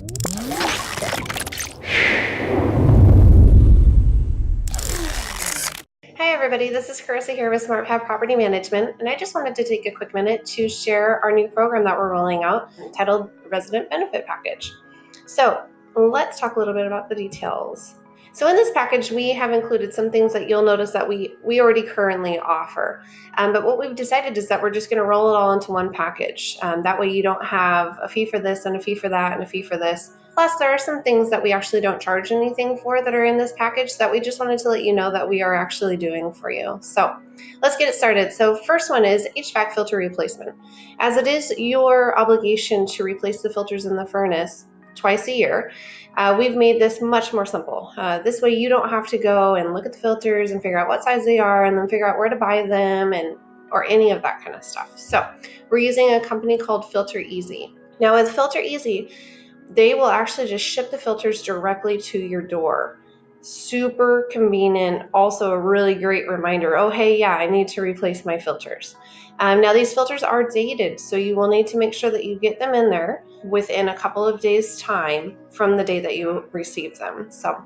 Hi everybody, this is Carissa here with SmartPath Property Management, and I just wanted to take a quick minute to share our new program that we're rolling out titled Resident Benefit Package. So let's talk a little bit about the details. So in this package, we have included some things that you'll notice that we already currently offer. But what we've decided is that we're just going to roll it all into one package. That way you don't have a fee for this and a fee for that and a fee for this. Plus, there are some things that we actually don't charge anything for that are in this package that we just wanted to let you know that we are actually doing for you. So let's get it started. So first one is HVAC filter replacement. As it is your obligation to replace the filters in the furnace twice a year, we've made this much more simple. This way you don't have to go and look at the filters and figure out what size they are and then figure out where to buy them or any of that kind of stuff. So we're using a company called Filter Easy. Now with Filter Easy, they will actually just ship the filters directly to your door. Super convenient. Also a really great reminder. Oh, hey, yeah, I need to replace my filters. Now these filters are dated, so you will need to make sure that you get them in there within a couple of days' time from the day that you receive them. So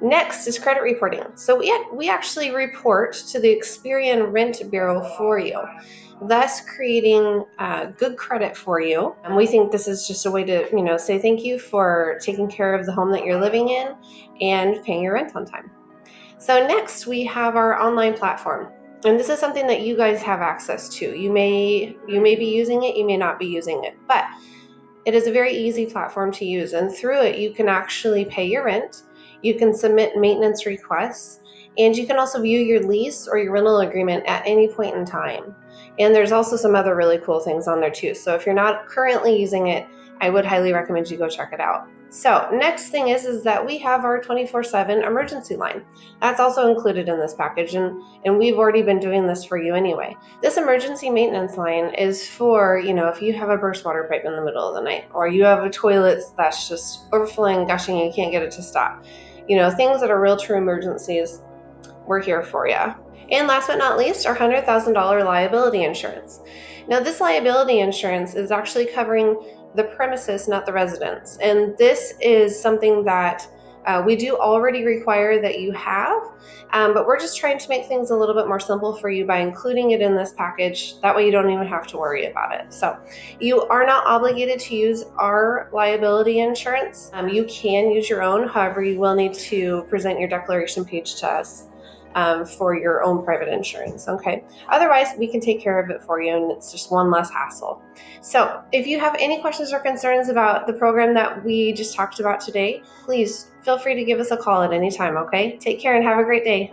next is credit reporting. So we actually report to the Experian Rent Bureau for you, thus creating good credit for you. And we think this is just a way to, say thank you for taking care of the home that you're living in and paying your rent on time. So next we have our online platform. And this is something that you guys have access to. You may be using it, you may not be using it, but it is a very easy platform to use. And through it, you can actually pay your rent, you can submit maintenance requests, and you can also view your lease or your rental agreement at any point in time. And there's also some other really cool things on there too. So if you're not currently using it, I would highly recommend you go check it out. So next thing is that we have our 24/7 emergency line. That's also included in this package, and we've already been doing this for you anyway. This emergency maintenance line is for, if you have a burst water pipe in the middle of the night, or you have a toilet that's just overflowing, gushing, and you can't get it to stop. Things that are real true emergencies, we're here for you. And last but not least, our $100,000 liability insurance. Now this liability insurance is actually covering the premises, not the residents. And this is something that we do already require that you have, but we're just trying to make things a little bit more simple for you by including it in this package. That way you don't even have to worry about it. So you are not obligated to use our liability insurance. You can use your own. However, you will need to present your declaration page to us for your own private insurance, okay? Otherwise, we can take care of it for you, and it's just one less hassle. So if you have any questions or concerns about the program that we just talked about today, please feel free to give us a call at any time, okay? Take care and have a great day.